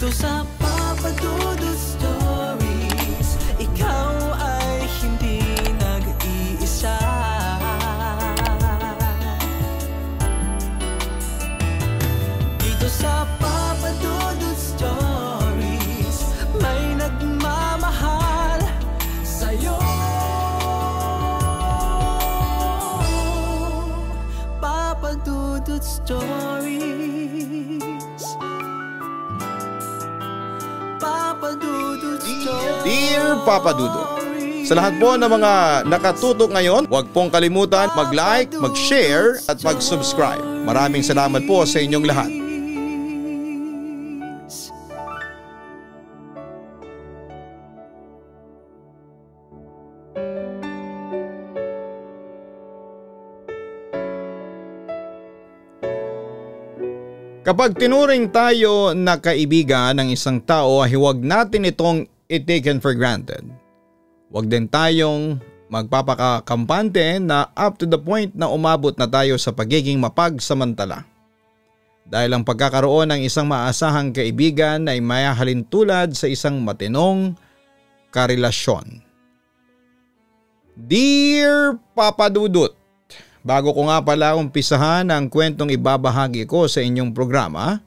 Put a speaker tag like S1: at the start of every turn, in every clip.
S1: Dito sa Papa Dudut Stories, ikaw ay hindi nag-iisa. Dito sa Papa Dudut Stories, may nagmamahal sa'yo. Papa Dudut Stories, Papa Dudut Stories.
S2: Dear Papa Dudut, sa lahat po ng mga nakatutok ngayon, huwag pong kalimutan mag-like, mag-share at mag-subscribe. Maraming salamat po sa inyong lahat. Kapag tinuring tayo na kaibigan ng isang tao ay huwag natin itong i-taken for granted. Huwag din tayong magpapakakampante na up to the point na umabot na tayo sa pagiging mapagsamantala. Dahil ang pagkakaroon ng isang maasahang kaibigan ay mayahalin tulad sa isang matinong karelasyon. Dear Papa Dudut, bago ko nga pala umpisahan ang kwentong ibabahagi ko sa inyong programa,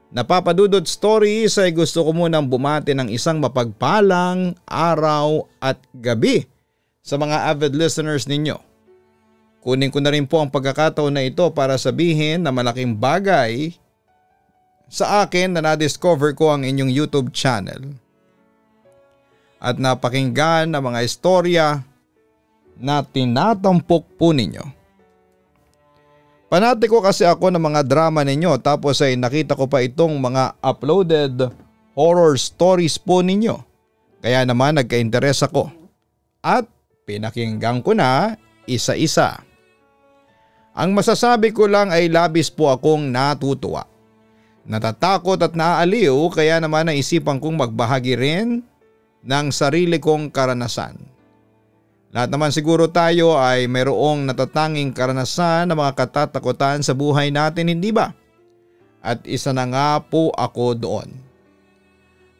S2: na Papa Dudut Stories ay gusto ko munang bumati ng isang mapagpalang araw at gabi sa mga avid listeners ninyo. Kunin ko na rin po ang pagkakataon na ito para sabihin na malaking bagay sa akin na na-discover ko ang inyong YouTube channel at napakinggan ang mga istorya na tinatampok po ninyo. Panati ko kasi ako ng mga drama ninyo tapos ay nakita ko pa itong mga uploaded horror stories po ninyo. Kaya naman nagka-interes ako at pinakinggan ko na isa-isa. Ang masasabi ko lang ay labis po akong natutuwa. Natatakot at naaaliw kaya naman naisipan kong magbahagi rin ng sarili kong karanasan. Lahat naman siguro tayo ay mayroong natatanging karanasan na mga katatakutan sa buhay natin, hindi ba? At isa na nga po ako doon.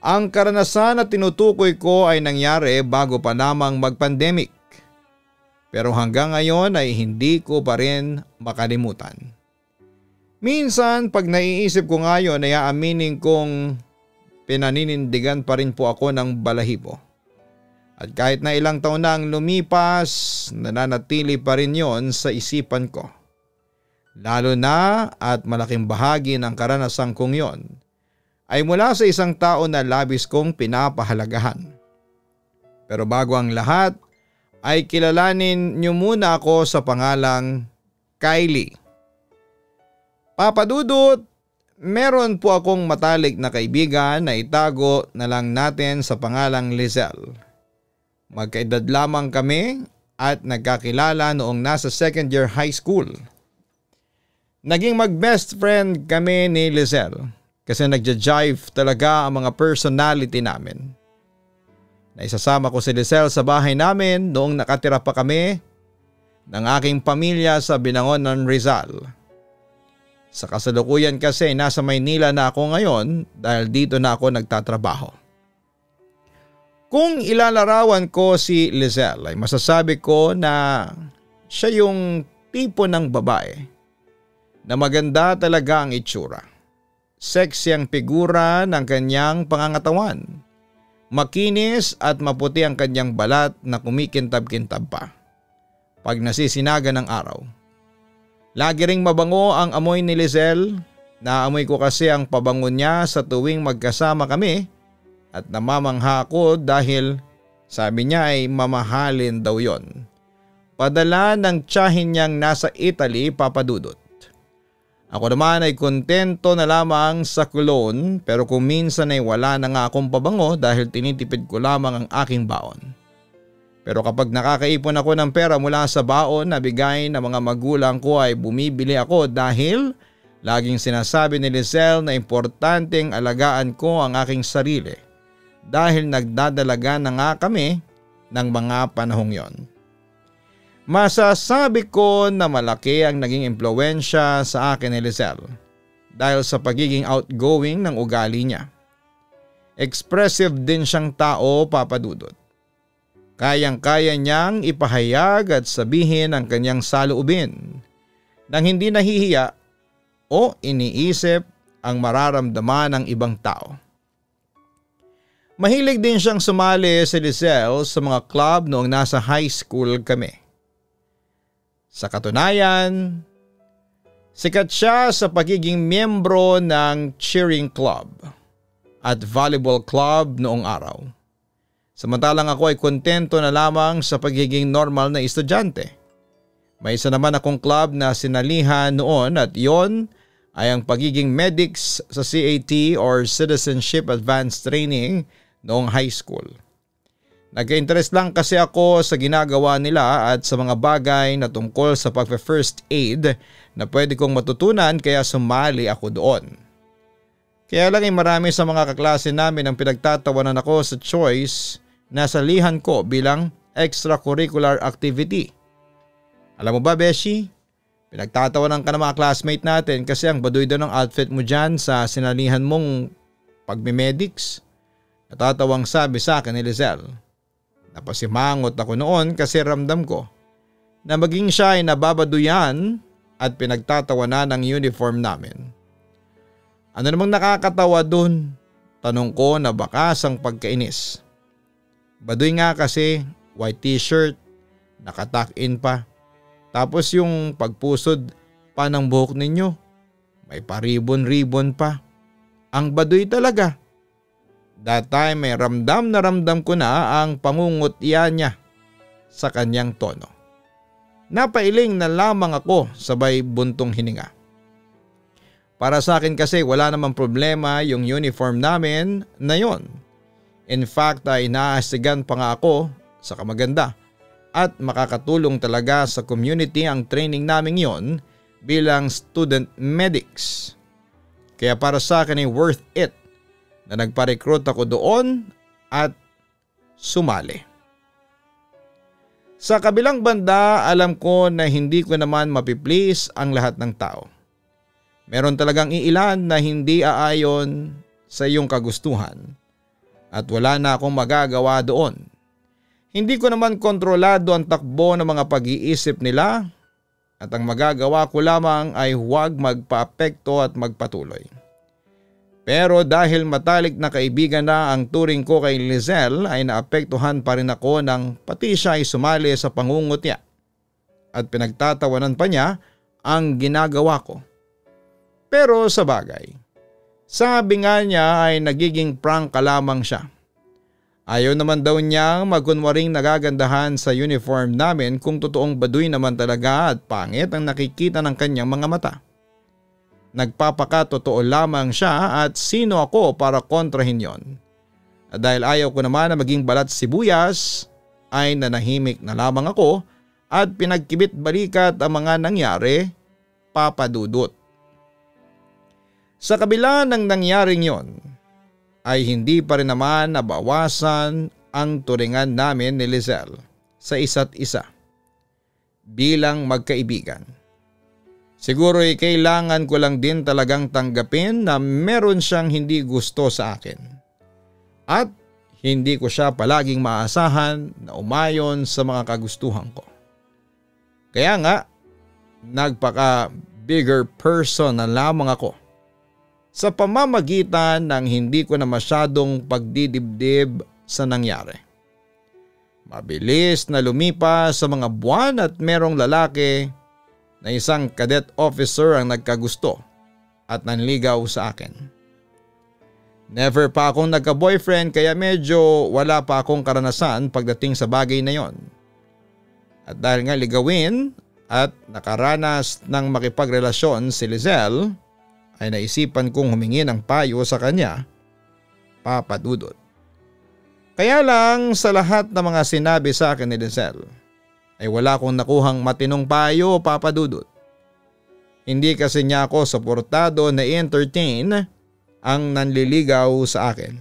S2: Ang karanasan na tinutukoy ko ay nangyari bago pa lamang mag-pandemic. Pero hanggang ngayon ay hindi ko pa rin makalimutan. Minsan pag naiisip ko ngayon ay aaminin kong pinaninindigan pa rin po ako ng balahibo. At kahit na ilang taon na ang lumipas, nananatili pa rin yon sa isipan ko. Lalo na at malaking bahagi ng karanasan kong yon ay mula sa isang tao na labis kong pinapahalagahan. Pero bago ang lahat, ay kilalanin niyo muna ako sa pangalang Kylie. Papa Dudut, meron po akong matalik na kaibigan na itago na lang natin sa pangalang Lizelle. Magkaedad lamang kami at nagkakilala noong nasa second year high school. Naging mag-best friend kami ni Lizelle kasi nagja-jive talaga ang mga personality namin. Naisasama ko si Lizelle sa bahay namin noong nakatira pa kami ng aking pamilya sa Binangonan, Rizal. Sa kasalukuyan kasi nasa Maynila na ako ngayon dahil dito na ako nagtatrabaho. Kung ilalarawan ko si Lizelle ay masasabi ko na siya yung tipo ng babae na maganda talaga ang itsura. Sexy ang figura ng kanyang pangangatawan. Makinis at maputi ang kanyang balat na kumikintab-kintab pa pag nasisinaga ng araw. Lagi ring mabango ang amoy ni Lizelle. Naamoy ko kasi ang pabango niya sa tuwing magkasama kami. At namamangha ako dahil sabi niya ay mamahalin daw yon. Padala ng tiyahin niyang nasa Italy, Papa Dudut. Ako naman ay kontento na lamang sa cologne pero kung minsan ay wala na nga akong pabango dahil tinitipid ko lamang ang aking baon. Pero kapag nakakaipon ako ng pera mula sa baon na bigay ng mga magulang ko ay bumibili ako dahil laging sinasabi ni Lizelle na importanteng alagaan ko ang aking sarili. Dahil nagdadalaga na nga kami ng mga panahong yon. Masasabi ko na malaki ang naging impluwensya sa akin ni Lizelle dahil sa pagiging outgoing ng ugali niya. Expressive din siyang tao, Papa Dudut. Kayang-kaya niyang ipahayag at sabihin ang kanyang saloobin nang hindi nahihiya o iniisip ang mararamdaman ng ibang tao. Mahilig din siyang sumali si Lizelle sa mga club noong nasa high school kami. Sa katunayan, sikat siya sa pagiging miyembro ng cheering club at volleyball club noong araw. Samantalang ako ay kontento na lamang sa pagiging normal na estudyante. May isa naman akong club na sinalihan noon at yon ay ang pagiging medics sa CAT or Citizenship Advanced Training noong high school. Nagka-interest lang kasi ako sa ginagawa nila at sa mga bagay na tungkol sa pag-first aid na pwede kong matutunan kaya sumali ako doon. Kaya lang ay marami sa mga kaklase namin ang pinagtatawanan ako sa choice na salihan ko bilang extracurricular activity. Alam mo ba, Beshi? Pinagtatawanan ka ng mga classmate natin kasi ang baduy daw ng outfit mo dyan sa sinalihan mong pagmimedics. Natatawang sabi sa akin ni Lizelle. Napasimangot ako noon kasi ramdam ko na maging siya ay nababaduyan at pinagtatawanan ng uniform namin. Ano namang nakakatawa dun? Tanong ko na bakas ang pagkainis. Baduy nga kasi, white t-shirt, nakatuck-in pa. Tapos yung pagpusod pa ng buhok ninyo, may paribon-ribon pa. Ang baduy talaga. That time may ramdam na ramdam ko na ang pangungutya niya sa kanyang tono. Napailing na lamang ako sabay buntong hininga. Para sa akin kasi wala namang problema yung uniform namin na yon. In fact ay naasigan pa nga ako sa kamaganda at makakatulong talaga sa community ang training namin yon bilang student medics. Kaya para sa akin ay worth it na nagpa-recruit ako doon at sumali. Sa kabilang banda, alam ko na hindi ko naman mapiplease ang lahat ng tao. Meron talagang iilan na hindi aayon sa iyong kagustuhan at wala na akong magagawa doon. Hindi ko naman kontrolado ang takbo ng mga pag-iisip nila at ang magagawa ko lamang ay huwag magpaapekto at magpatuloy. Pero dahil matalik na kaibigan na ang turing ko kay Lizelle ay naapektuhan pa rin ako nang pati siya ay sumali sa pangungutya at pinagtatawanan pa niya ang ginagawa ko. Pero sa bagay, sabi nga niya ay nagiging prank ka lamang siya. Ayaw naman daw niyang magkunwaring nagagandahan sa uniform namin kung totoong baduy naman talaga at pangit ang nakikita ng kanyang mga mata. Nagpapakatotoo lamang siya at sino ako para kontrahin yon. At dahil ayaw ko naman na maging balat sibuyas ay nanahimik na lamang ako at pinagkibit balikat ang mga nangyari, Papa Dudut. Sa kabila ng nangyaring yon ay hindi pa rin naman nabawasan ang turingan namin ni Lizelle sa isa't isa bilang magkaibigan. Siguro ay kailangan ko lang din talagang tanggapin na meron siyang hindi gusto sa akin at hindi ko siya palaging maasahan na umayon sa mga kagustuhan ko. Kaya nga, nagpaka bigger person na lamang ako sa pamamagitan ng hindi ko na masyadong pagdidibdib sa nangyari. Mabilis na lumipas sa mga buwan at merong lalaki na isang cadet officer ang nagkagusto at nanligaw sa akin. Never pa akong nagka-boyfriend kaya medyo wala pa akong karanasan pagdating sa bagay na yon. At dahil nga ligawin at nakaranas ng makipagrelasyon si Lizelle, ay naisipan kong humingi ng payo sa kanya, Papa Dudut. Kaya lang sa lahat ng mga sinabi sa akin ni Lizelle, ay wala akong nakuhang matinong payo, Papa Dudut. Hindi kasi niya ako suportado na i-entertain ang nanliligaw sa akin.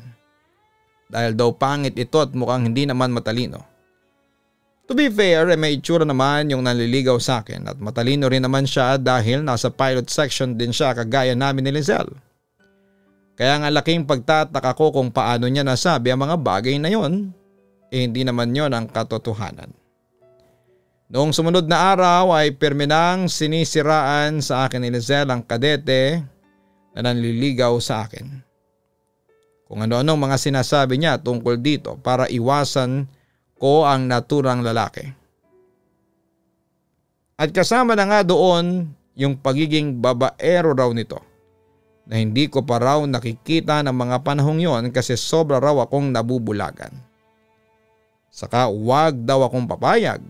S2: Dahil daw pangit ito at mukhang hindi naman matalino. To be fair, may itsura naman yung nanliligaw sa akin at matalino rin naman siya dahil nasa pilot section din siya kagaya namin ni Lizelle. Kaya nga laking pagtataka ko kung paano niya nasabi ang mga bagay na yon. Hindi naman yon ang katotohanan. Noong sumunod na araw ay perminang sinisiraan sa akin ni Lizelle ang kadete na nanliligaw sa akin. Kung ano-anong mga sinasabi niya tungkol dito para iwasan ko ang naturang lalaki. At kasama na nga doon yung pagiging babaero raw nito na hindi ko pa raw nakikita ng mga panahong yon kasi sobra raw akong nabubulagan. Saka wag daw akong papayag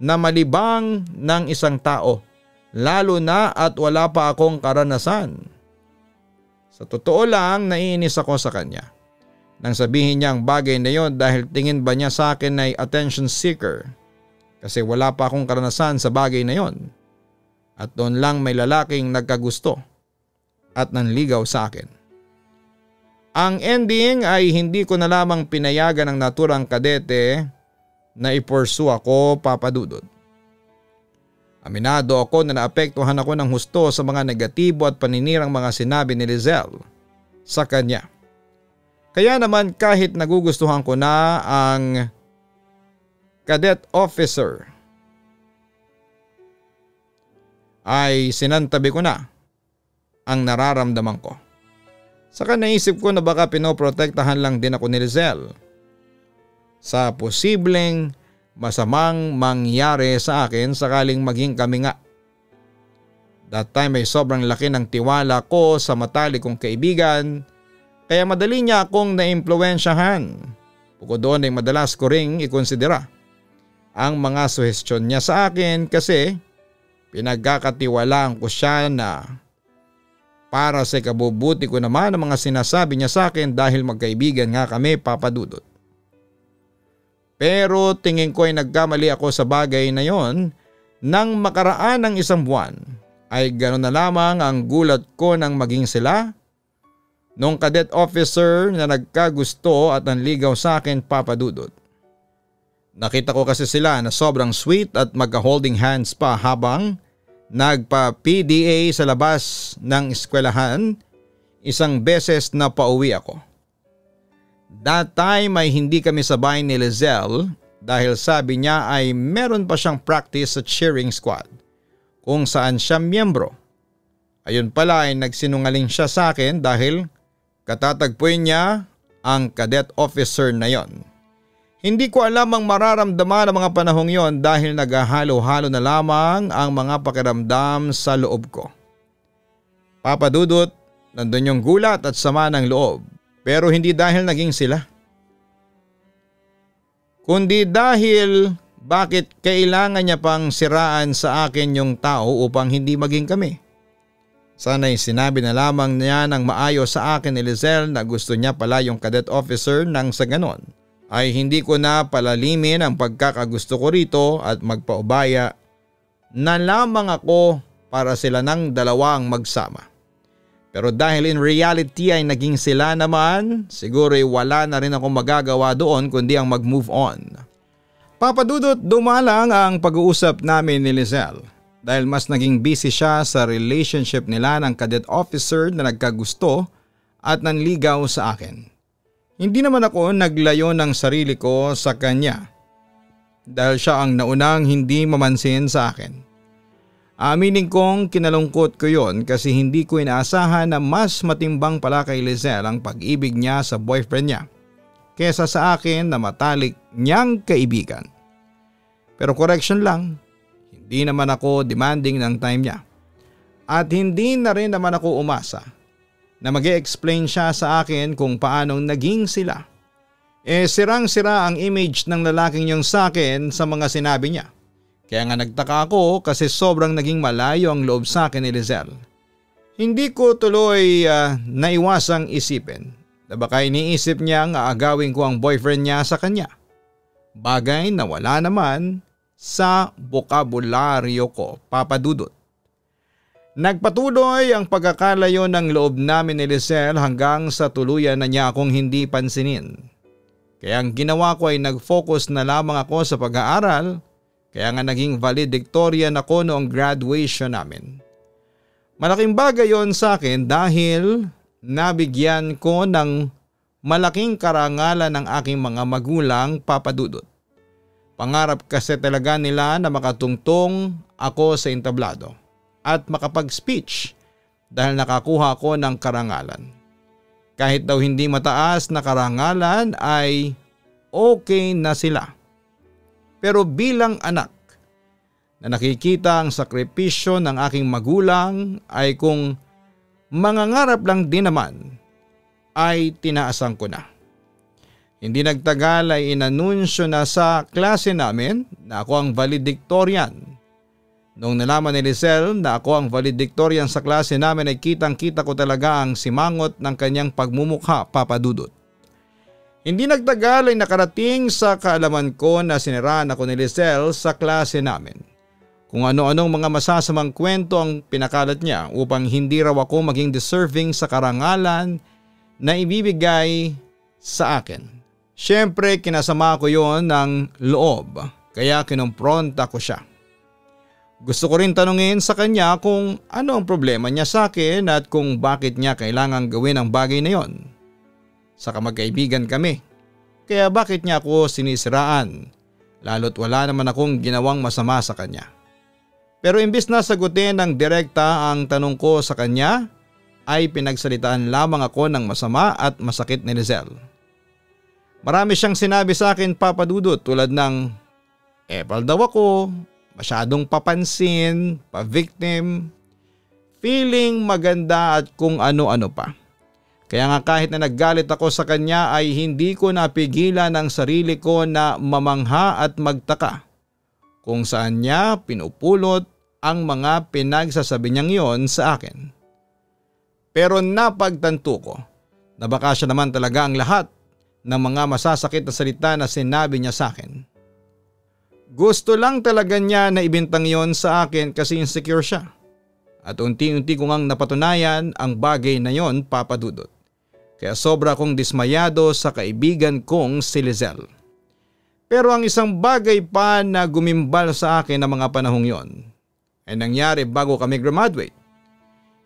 S2: na malibang ng isang tao lalo na at wala pa akong karanasan. Sa totoo lang naiinis ako sa kanya nang sabihin niya ang bagay na yon dahil tingin ba niya sa akin ay attention seeker kasi wala pa akong karanasan sa bagay na yon at doon lang may lalaking nagkagusto at nanligaw sa akin. Ang ending ay hindi ko na lamang pinayagan ng naturang kadete na ipursu ako, Papa Dudut. Aminado ako na naapektuhan ako ng husto sa mga negatibo at paninirang mga sinabi ni Lizelle sa kanya. Kaya naman kahit nagugustuhan ko na ang cadet officer ay sinantabi ko na ang nararamdaman ko. Saka naisip ko na baka pinoprotektahan lang din ako ni Lizelle sa posibleng masamang mangyari sa akin sakaling maging kami nga. That time ay sobrang laki ng tiwala ko sa matalik kong kaibigan kaya madali niya akong naimpluwensyahan. Bukod doon ay madalas ko ring ikonsidera ang mga suhestyon niya sa akin kasi pinagkakatiwalaan ko siya na para sa ikabubuti ko naman ang mga sinasabi niya sa akin dahil magkaibigan nga kami, Papa Dudut. Pero tingin ko ay nagkamali ako sa bagay na yon nang makaraan ng isang buwan ay gano'n na lamang ang gulat ko nang maging sila nung cadet officer na nagkagusto at nanligaw sa akin, Papa Dudut. Nakita ko kasi sila na sobrang sweet at magka-holding hands pa habang nagpa-PDA sa labas ng eskwelahan isang beses na pauwi ako. That time ay hindi kami sabay ni Lizelle dahil sabi niya ay meron pa siyang practice sa cheering squad kung saan siya miyembro. Ayun pala ay nagsinungaling siya sa akin dahil katatagpuin niya ang cadet officer na yon. Hindi ko alam ang mararamdaman ng mga panahong yon dahil naghahalo-halo na lamang ang mga pakiramdam sa loob ko. Papa Dudut, nandun yung gulat at sama ng loob pero hindi dahil naging sila. Kundi dahil bakit kailangan niya pang siraan sa akin yung tao upang hindi maging kami. Sana'y sinabi na lamang niya ng maayos sa akin ni Lizelle na gusto niya pala yung cadet officer nang sa ganon ay hindi ko na palalimin ang pagkakagusto ko rito at magpaubaya na lamang ako para sila ng dalawang magsama. Pero dahil in reality ay naging sila naman, siguro ay wala na rin akong magagawa doon kundi ang mag-move on. Papa Dudut, dumalang ang pag-uusap namin ni Lizelle dahil mas naging busy siya sa relationship nila ng cadet officer na nagkagusto at nanligaw sa akin. Hindi naman ako naglayo ng sarili ko sa kanya dahil siya ang naunang hindi mamansin sa akin. Aminin kong kinalungkot ko yon kasi hindi ko inaasahan na mas matimbang pala kay Lizelle ang pag-ibig niya sa boyfriend niya kesa sa akin na matalik niyang kaibigan. Pero correction lang, hindi naman ako demanding ng time niya at hindi na rin naman ako umasa na mag-e-explain siya sa akin kung paanong naging sila. Sirang-sira ang image ng lalaking yung sa akin sa mga sinabi niya. Kaya nga nagtaka ako kasi sobrang naging malayo ang loob sa akin ni Lizelle. Hindi ko tuloy naiwasang isipin na baka iniisip niya nga agawin ko ang boyfriend niya sa kanya. Bagay na wala naman sa bokabularyo ko, Papa Dudut. Nagpatuloy ang pagkakalayo ng loob namin ni Lizelle hanggang sa tuluyan na niya akong hindi pansinin. Kaya ang ginawa ko ay nag-focus na lamang ako sa pag-aaral, kaya nga naging valedictorian ako noong graduation namin. Malaking bagay yon sa akin dahil nabigyan ko ng malaking karangalan ng aking mga magulang, Papa Dudut. Pangarap kasi talaga nila na makatungtong ako sa entablado at makapag-speech dahil nakakuha ko ng karangalan. Kahit daw hindi mataas na karangalan ay okay na sila. Pero bilang anak na nakikita ang sakripisyo ng aking magulang ay kung mangangarap lang din naman ay tinaasan ko na. Hindi nagtagal ay inanunsyo na sa klase namin na ako ang valedictorian. Noong nalaman ni Lizelle na ako ang valedictorian sa klase namin ay kitang-kita ko talaga ang simangot ng kanyang pagmumukha, Papa Dudut. Hindi nagtagal ay nakarating sa kaalaman ko na siniraan ako ni Lizelle sa klase namin. Kung ano-anong mga masasamang kwento ang pinakalat niya upang hindi raw ako maging deserving sa karangalan na ibibigay sa akin. Siyempre kinasama ko yon ng loob kaya kinompronta ko siya. Gusto ko rin tanungin sa kanya kung ano ang problema niya sa akin at kung bakit niya kailangang gawin ang bagay na yon. Saka magkaibigan kami, kaya bakit niya ako sinisiraan lalo't wala naman akong ginawang masama sa kanya. Pero imbis na sagutin ng direkta ang tanong ko sa kanya ay pinagsalitaan lamang ako ng masama at masakit ni Lizelle. Marami siyang sinabi sa akin, Papa Dudut, tulad ng epal daw ako, masyadong papansin, pa-victim, feeling maganda at kung ano-ano pa. Kaya nga kahit na naggalit ako sa kanya ay hindi ko napigilan ang sarili ko na mamangha at magtaka kung saan niya pinupulot ang mga pinagsasabi niyang yon sa akin. Pero napagtanto ko na baka siya naman talaga ang lahat ng mga masasakit na salita na sinabi niya sa akin. Gusto lang talaga niya na ibintang yon sa akin kasi insecure siya. At unti-unti ko ngang napatunayan ang bagay na yon, Papa Dudut. Kaya sobra kong dismayado sa kaibigan kong si Lizelle. Pero ang isang bagay pa na gumimbal sa akin ng mga panahong yon ay nangyari bago kami graduate.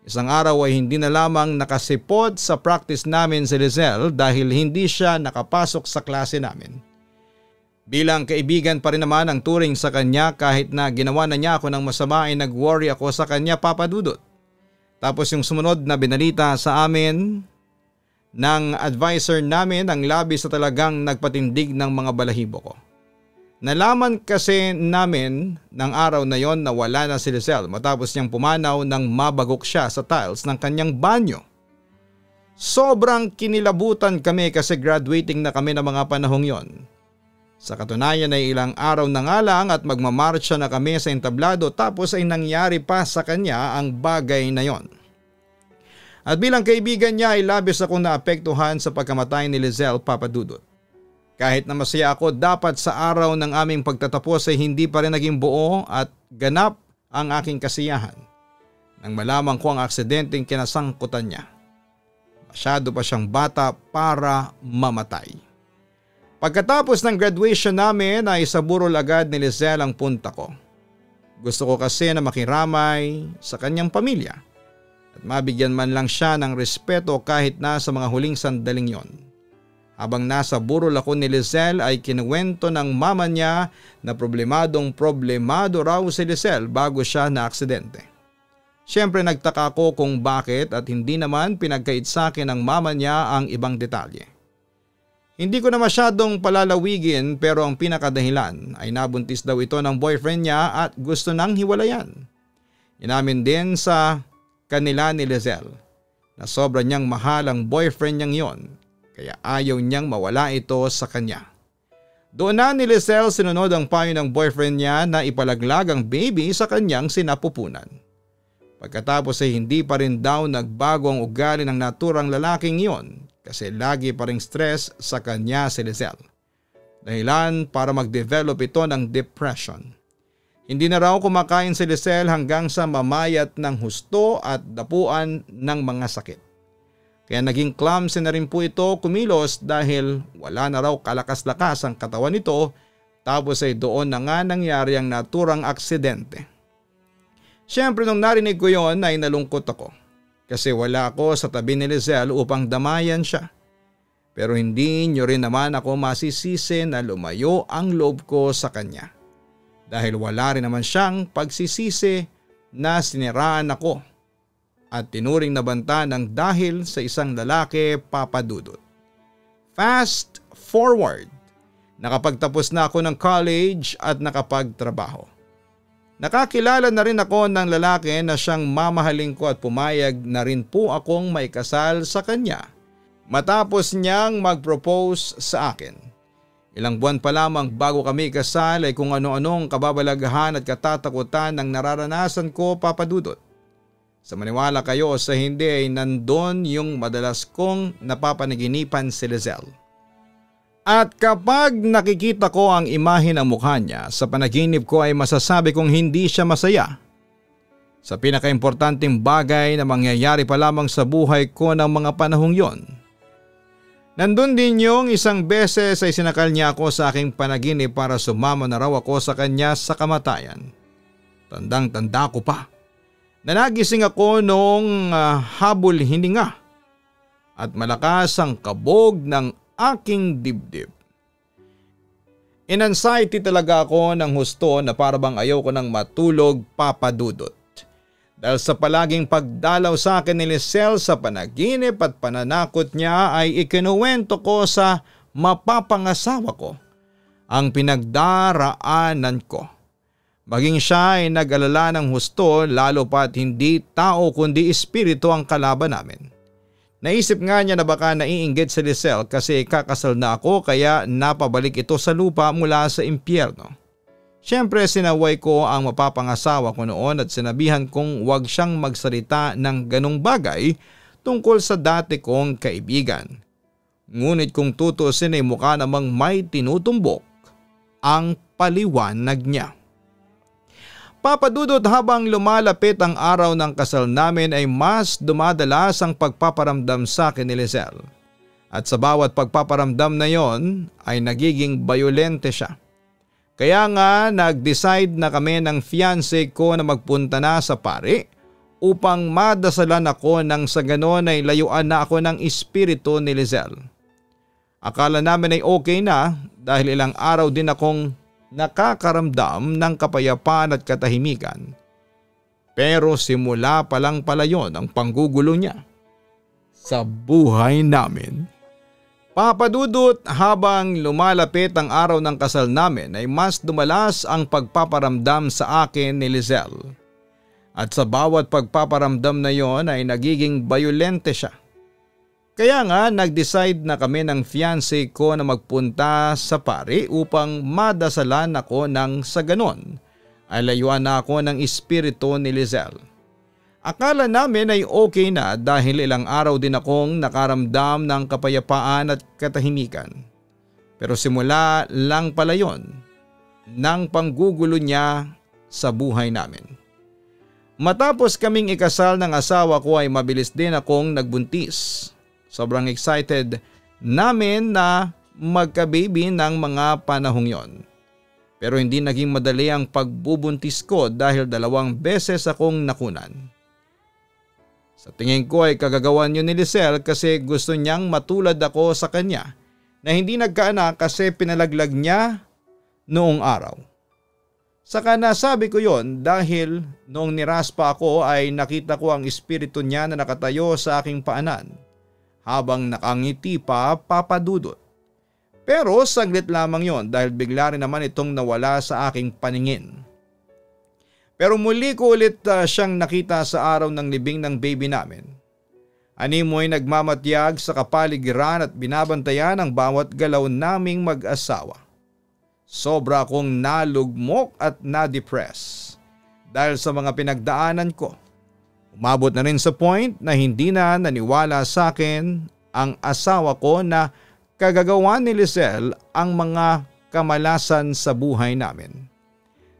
S2: Isang araw ay hindi na lamang nakasipot sa practice namin si Lizelle dahil hindi siya nakapasok sa klase namin. Bilang kaibigan pa rin naman ang turing sa kanya kahit na ginawa na niya ako ng masama ay nag-worry ako sa kanya, Papa Dudut. Tapos yung sumunod na binalita sa amin ng advisor namin ang labis na talagang nagpatindig ng mga balahibo ko. Nalaman kasi namin ng araw na yon na wala na si Lizelle matapos niyang pumanaw nang mabagok siya sa tiles ng kanyang banyo. Sobrang kinilabutan kami kasi graduating na kami ng mga panahong yon. Sa katunayan ay ilang araw na nga lang at magmamarcha na kami sa entablado tapos ay nangyari pa sa kanya ang bagay na yon. At bilang kaibigan niya ay labis akong naapektuhan sa pagkamatay ni Lizelle, Papa Dudut. Kahit na masaya ako, dapat sa araw ng aming pagtatapos ay hindi pa rin naging buo at ganap ang aking kasiyahan. Nang malaman ko ang aksidenteng kinasangkutan niya. Masyado pa siyang bata para mamatay. Pagkatapos ng graduation namin ay sa burol agad ni Lizelle ang punta ko. Gusto ko kasi na makiramay sa kanyang pamilya at mabigyan man lang siya ng respeto kahit na sa mga huling sandaling yon. Habang nasa burol ako ni Lizelle ay kinuwento ng mama niya na problemado raw si Lizelle bago siya na aksidente. Siyempre nagtaka ko kung bakit at hindi naman pinagkait sa akin ng mama niya ang ibang detalye. Hindi ko na masyadong palalawigin pero ang pinakadahilan ay nabuntis daw ito ng boyfriend niya at gusto nang hiwalayan. Inamin din sa kanila ni Lizelle na sobra niyang mahal ang boyfriend niyang yon. Kaya ayaw niyang mawala ito sa kanya. Doon na ni Lizelle sinunod ang payo ng boyfriend niya na ipalaglag ang baby sa kanyang sinapupunan. Pagkatapos ay hindi pa rin daw nagbago ang ugali ng naturang lalaking iyon kasi lagi pa ring stress sa kanya si Lizelle. Dahilan para mag-develop ito ng depression. Hindi na raw kumakain si Lizelle hanggang sa mamayat ng husto at dapuan ng mga sakit. Kaya naging clumsy na rin po ito kumilos dahil wala na raw kalakas-lakas ang katawan nito tapos ay doon na nga nangyari ang naturang aksidente. Siyempre nung narinig ko yon ay nalungkot ako. kasi wala ako sa tabi ni Lizelle upang damayan siya. Pero hindi niyo rin naman ako masisisi na lumayo ang loob ko sa kanya. Dahil wala rin naman siyang pagsisisi na siniraan ako at tinuring na banta ng dahil sa isang lalaki, Papa Dudut. Fast forward, nakapagtapos na ako ng college at nakapagtrabaho. Nakakilala na rin ako ng lalaki na siyang mamahalin ko at pumayag na rin po akong maikasal sa kanya matapos niyang mag-propose sa akin. Ilang buwan pa lamang bago kami kasal ay kung ano-anong kababalaghan at katatakutan ang nararanasan ko, Papa Dudut. Sa maniwala kayo o sa hindi ay nandun yung madalas kong napapanaginipan si Lizelle. At kapag nakikita ko ang imahe ng mukha niya sa panaginip ko ay masasabi kong hindi siya masaya. Sa pinakaimportanteng bagay na mangyayari pa lamang sa buhay ko ng mga panahong yon. Nandun din yung isang beses ay sinakal niya ako sa aking panaginip para sumama na raw ako sa kanya sa kamatayan. Tandang-tanda ko pa. Nagising ako noong habol hininga at malakas ang kabog ng aking dibdib. In anxiety talaga ako ng husto na parabang ayaw ko nang matulog, Papa Dudut. Dahil sa palaging pagdalaw sa akin ni Lizelle sa panaginip at pananakot niya ay ikinuwento ko sa mapapangasawa ko ang pinagdaraanan ko. Maging siya ay nag-alala ng husto lalo pa't hindi tao kundi espiritu ang kalaban namin. Naisip nga niya na baka naiinggit si Lizelle kasi kakasal na ako kaya napabalik ito sa lupa mula sa impyerno. Siyempre sinaway ko ang mapapangasawa ko noon at sinabihan kong huwag siyang magsalita ng ganong bagay tungkol sa dati kong kaibigan. Ngunit kung tutusin ay mukha namang may tinutumbok ang paliwanag niya. Papa Dudut, habang lumalapit ang araw ng kasal namin ay mas dumadalas ang pagpaparamdam sa akin ni Lizelle. At sa bawat pagpaparamdam na yon ay nagiging bayolente siya. Kaya nga nag-decide na kami ng fiancé ko na magpunta na sa pari upang madasalan ako nang sa ganon ay layuan na ako ng espiritu ni Lizelle. Akala namin ay okay na dahil ilang araw din akong nakakaramdam ng kapayapaan at katahimikan. Pero simula pa lang pala yon ang panggugulo niya sa buhay namin. Papa Dudut, habang lumalapit ang araw ng kasal namin ay mas dumalas ang pagpaparamdam sa akin ni Lizelle. At sa bawat pagpaparamdam na yon ay nagiging bayolente siya. Kaya nga nag-decide na kami ng fiancé ko na magpunta sa pari upang madasalan ako nang sa ganon ay layuan na ako ng espiritu ni Lizelle. Akala namin ay okay na dahil ilang araw din akong nakaramdam ng kapayapaan at katahimikan. Pero simula lang pala yon ng panggugulo niya sa buhay namin. Matapos kaming ikasal ng asawa ko ay mabilis din akong nagbuntis. Sobrang excited namin na magka-baby ng mga panahong yon. Pero hindi naging madali ang pagbubuntis ko dahil 2 beses akong nakunan. Sa tingin ko ay kagagawan yun ni Lizelle kasi gusto niyang matulad ako sa kanya na hindi nagkaanak kasi pinalaglag niya noong araw. Saka nasabi ko yon dahil noong niraspa ako ay nakita ko ang espiritu niya na nakatayo sa aking paanan. Habang nakangiti pa, Papa Dudut. Pero saglit lamang yon dahil bigla rin naman itong nawala sa aking paningin. Pero muli ko ulit siyang nakita sa araw ng libing ng baby namin. Animoy nagmamatyag sa kapaligiran at binabantayan ang bawat galaw naming mag-asawa. Sobra akong nalugmok at na-depress dahil sa mga pinagdaanan ko. Umabot na rin sa point na hindi na naniwala sa akin ang asawa ko na kagagawa ni Lizelle ang mga kamalasan sa buhay namin.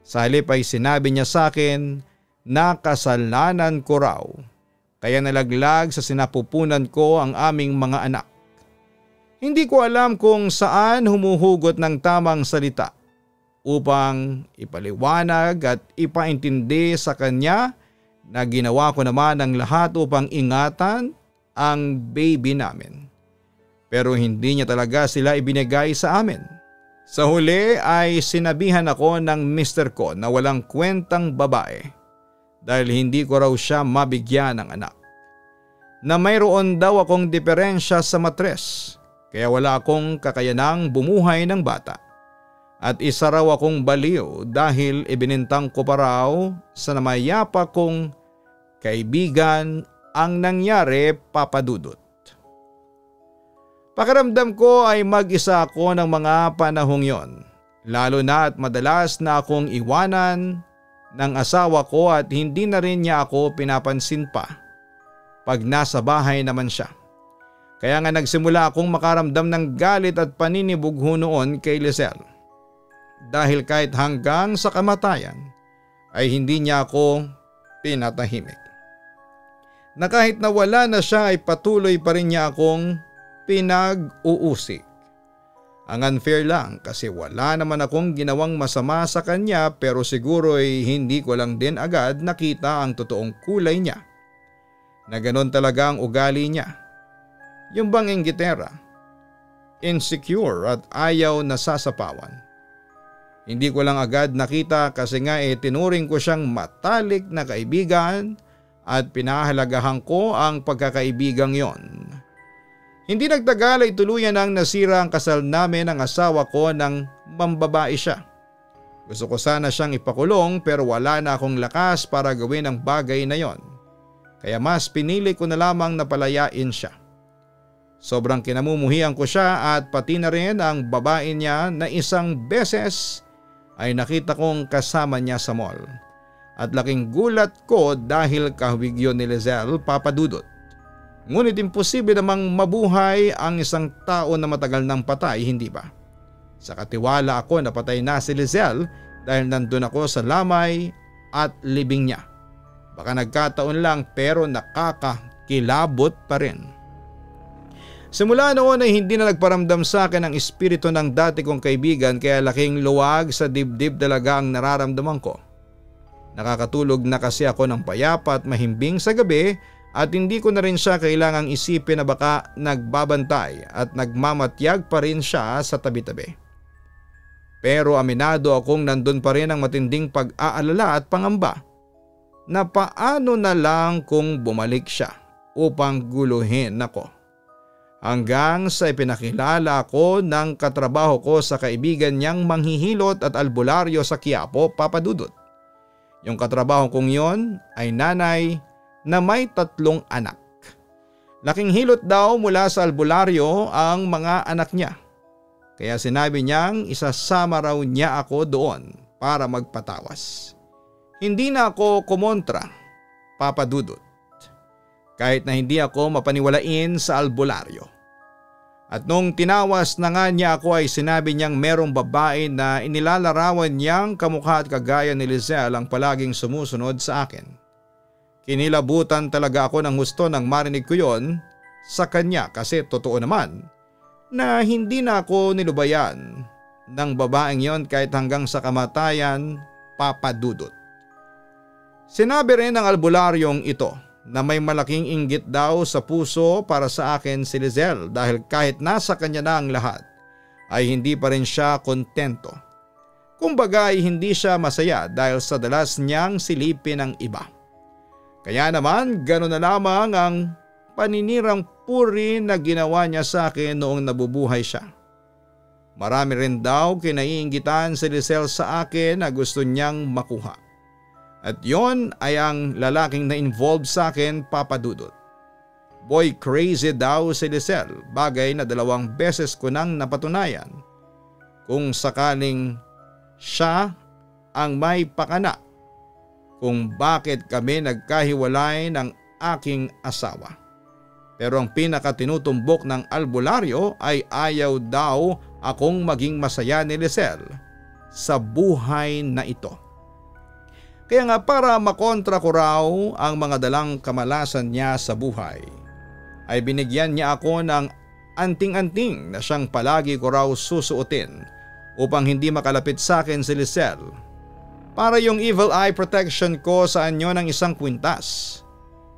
S2: Sa halip ay sinabi niya sa akin na kasalanan ko raw kaya nalaglag sa sinapupunan ko ang aming mga anak. Hindi ko alam kung saan humuhugot ng tamang salita upang ipaliwanag at ipaintindi sa kanya na ginawa ko naman ang lahat upang ingatan ang baby namin. Pero hindi niya talaga sila ibinigay sa amin. Sa huli ay sinabihan ako ng mister ko na walang kwentang babae dahil hindi ko raw siya mabigyan ng anak. Na mayroon daw akong diferensya sa matres kaya wala akong kakayanang bumuhay ng bata. At isa raw akong baliw dahil ibinintang ko pa raw sa namayapa kong kaibigan ang nangyari, Papa Dudut. Pakiramdam ko ay mag-isa ako ng mga panahong yon, lalo na at madalas na akong iwanan ng asawa ko at hindi na rin niya ako pinapansin pa pag nasa bahay naman siya. Kaya nga nagsimula akong makaramdam ng galit at paninibugho noon kay Lizelle. Dahil kahit hanggang sa kamatayan ay hindi niya ako pinatahimik. Na kahit nawala na siya ay patuloy pa rin niya akong pinag-uusik. Ang unfair lang kasi wala naman akong ginawang masama sa kanya pero siguro ay hindi ko lang din agad nakita ang totoong kulay niya. Na ganon talaga ang ugali niya. Yung bang inggitera, insecure at ayaw nasasapawan. Hindi ko lang agad nakita kasi nga tinuring ko siyang matalik na kaibigan at pinahalagahan ko ang pagkakaibigang yon. Hindi nagtagal ay tuluyan ang nasira ang kasal namin ng asawa ko nang mambabae siya. Gusto ko sana siyang ipakulong pero wala na akong lakas para gawin ang bagay na yon. Kaya mas pinili ko na lamang na palayain siya. Sobrang kinamumuhian ko siya at pati na rin ang babae niya na isang beses ay nakita kong kasama niya sa mall. At laking gulat ko dahil kahawig yun ni Lizelle, Papa Dudut. Ngunit imposible namang mabuhay ang isang tao na matagal nang patay, hindi ba? Sa katiwala ako na patay na si Lizelle dahil nandun ako sa lamay at libing niya. Baka nagkataon lang pero nakakakilabot pa rin. Simula noon ay hindi na nagparamdam sa akin ang espiritu ng dati kong kaibigan kaya laking luwag sa dibdib talaga ang nararamdaman ko. Nakakatulog na kasi ako ng payapa at mahimbing sa gabi at hindi ko na rin siya kailangang isipin na baka nagbabantay at nagmamatyag pa rin siya sa tabi-tabi. Pero aminado akong nandun pa rin ang matinding pag-aalala at pangamba na paano na lang kung bumalik siya upang guluhin ako. Hanggang sa ipinakilala ako ng katrabaho ko sa kaibigan niyang manghihilot at albularyo sa Quiapo, Papa Dudut. Yung katrabaho kong yon ay nanay na may 3 anak. Laking hilot daw mula sa albularyo ang mga anak niya. Kaya sinabi niyang isasama raw niya ako doon para magpatawas. Hindi na ako kumontra, Papa Dudut. Kahit na hindi ako mapaniwalain sa albularyo. At nung tinawas na nga niya ako ay sinabi niyang merong babae na inilalarawan niyang kamukha at kagaya ni Lizelle ang palaging sumusunod sa akin. Kinilabutan talaga ako ng gusto nang marinig ko yon sa kanya kasi totoo naman na hindi na ako nilubayan ng babaeng yon kahit hanggang sa kamatayan, Papa Dudut. Sinabi rin ng albularyong ito na may malaking inggit daw sa puso para sa akin si Lizelle dahil kahit nasa kanya na ang lahat ay hindi pa rin siya kontento. Kumbaga ay hindi siya masaya dahil sa dalas niyang silipin ng iba. Kaya naman gano'n na lamang ang paninirang puri na ginawa niya sa akin noong nabubuhay siya. Marami rin daw kinaiinggitan si Lizelle sa akin na gusto niyang makuha. At yon ay ang lalaking na-involved sa akin, Papa Dudut. Boy crazy daw si Lizelle, bagay na 2 beses ko nang napatunayan. Kung sakaling siya ang may pakana kung bakit kami nagkahiwalay ng aking asawa. Pero ang pinakatinutumbok ng albularyo ay ayaw daw akong maging masaya ni Lizelle sa buhay na ito. Kaya nga para makontra ko raw ang mga dalang kamalasan niya sa buhay, ay binigyan niya ako ng anting-anting na siyang palagi ko raw susuotin upang hindi makalapit sa akin si Lizelle. Para yung evil eye protection ko sa anyo ng isang kwintas.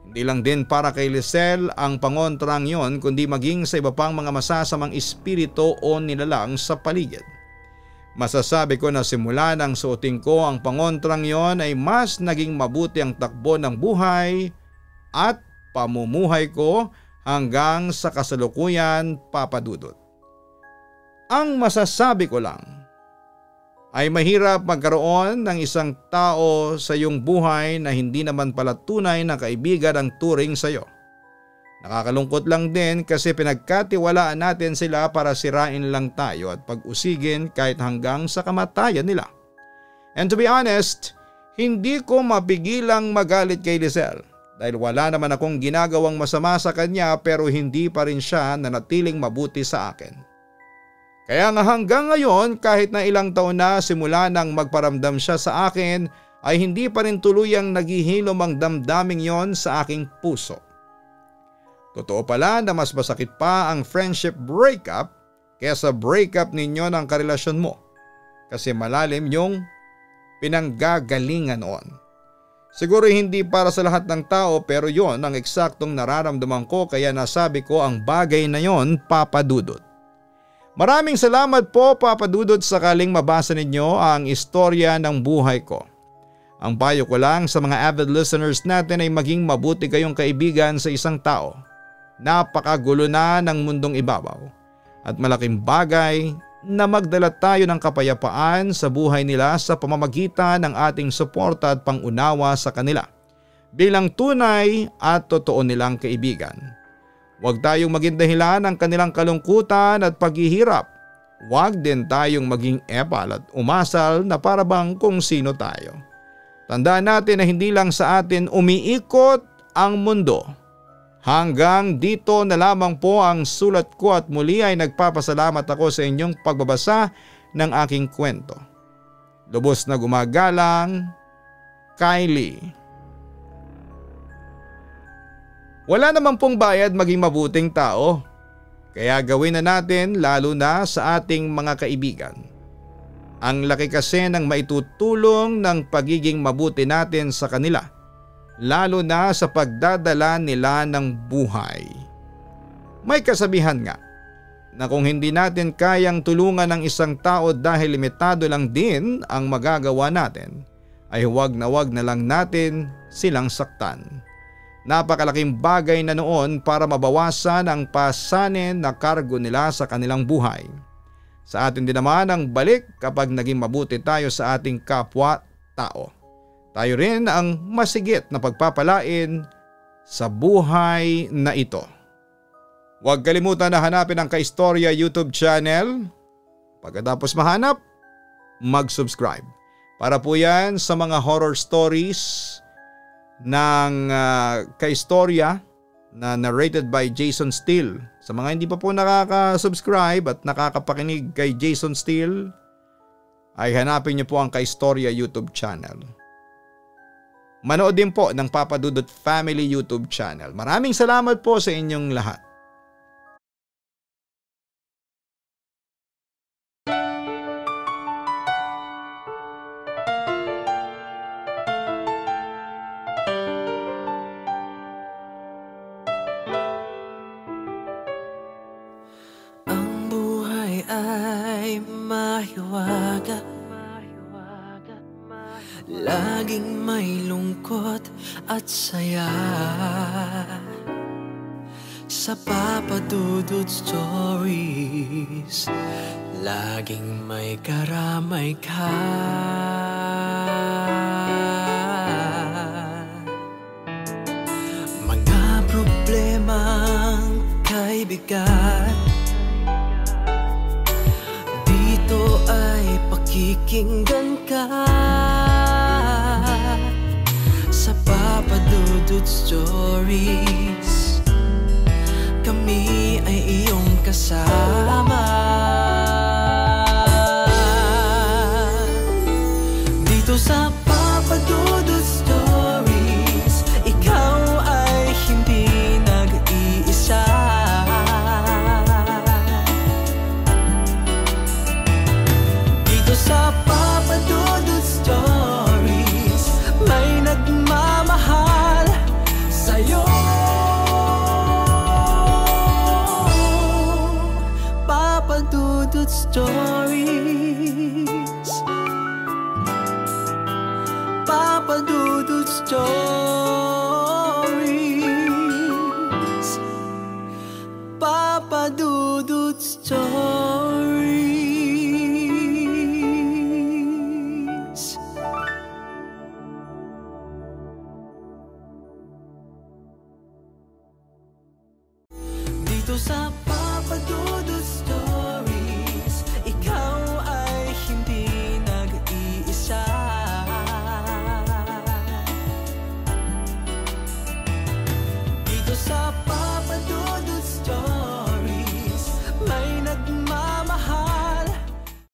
S2: Hindi lang din para kay Lizelle ang pangontrang yon kundi maging sa iba pang mga masasamang espiritu o nilalang sa paligid. Masasabi ko na simula nang suotin ko ang pangontrang yon ay mas naging mabuti ang takbo ng buhay at pamumuhay ko hanggang sa kasalukuyan, Papa Dudut. Ang masasabi ko lang ay mahirap magkaroon ng isang tao sa iyong buhay na hindi naman pala tunay na kaibigan ang turing sa iyo. Nakakalungkot lang din kasi pinagkatiwalaan natin sila para sirain lang tayo at pag-usigin kahit hanggang sa kamatayan nila. And to be honest, hindi ko mapigilang magalit kay Lizelle dahil wala naman akong ginagawang masama sa kanya pero hindi pa rin siya nanatiling mabuti sa akin. Kaya nga hanggang ngayon kahit na ilang taon na simula nang magparamdam siya sa akin ay hindi pa rin tuluyang naghihilom ang damdaming yon sa aking puso. Totoo pala na mas masakit pa ang friendship breakup kaysa breakup ninyo ng karelasyon mo kasi malalim yung pinanggagalingan noon. Siguro hindi para sa lahat ng tao pero yon ang eksaktong nararamdaman ko kaya nasabi ko ang bagay na yon, Papa Dudut. Maraming salamat po, Papa Dudut, sakaling mabasa ninyo ang istorya ng buhay ko. Ang payo ko lang sa mga avid listeners natin ay maging mabuti kayong kaibigan sa isang tao. Napakagulo na ng mundong ibabaw at malaking bagay na magdala tayo ng kapayapaan sa buhay nila sa pamamagitan ng ating suporta at pangunawa sa kanila bilang tunay at totoo nilang kaibigan. Huwag tayong maging dahilan ng kanilang kalungkutan at paghihirap. Huwag din tayong maging epal at umasal na parabang kung sino tayo. Tandaan natin na hindi lang sa atin umiikot ang mundo. Hanggang dito na lamang po ang sulat ko at muli ay nagpapasalamat ako sa inyong pagbabasa ng aking kwento. Lubos na gumagalang, Kylie. Wala naman pong bayad maging mabuting tao, kaya gawin na natin lalo na sa ating mga kaibigan. Ang laki kasi ng maitutulong ng pagiging mabuti natin sa kanila, lalo na sa pagdadala nila ng buhay. May kasabihan nga na kung hindi natin kayang tulungan ng isang tao dahil limitado lang din ang magagawa natin, ay huwag na lang natin silang saktan. Napakalaking bagay na noon para mabawasan ang pasanin na kargo nila sa kanilang buhay. Sa atin din naman ang balik kapag naging mabuti tayo sa ating kapwa-tao. Tayo rin ang masigit na pagpapalain sa buhay na ito. Huwag kalimutan na hanapin ang Kaistorya YouTube channel. Pagkatapos mahanap, mag-subscribe. Para po yan sa mga horror stories ng Kaistorya na narrated by Jason Steele. Sa mga hindi pa po nakaka-subscribe at nakakapakinig kay Jason Steele, ay hanapin niyo po ang Kaistorya YouTube channel. Manood din po ng Papa Dudut Family YouTube channel. Maraming salamat po sa inyong lahat.
S1: Laging may lungkot at saya sa Papa Dudut Stories. Laging may karamay ka. Mga problemang kay bigat, dito ay pakikinggan ka. Sa Papa Dudut Stories, kami ay iyong kasama. Dito sa Papa Dudut Stories, ikaw ay hindi nag-iisa. Dito sa Papa Dudut Stories, Dudut Stories. Papa Dudut Stories. Papa Dudut Stories. Dito sa Papa Dudut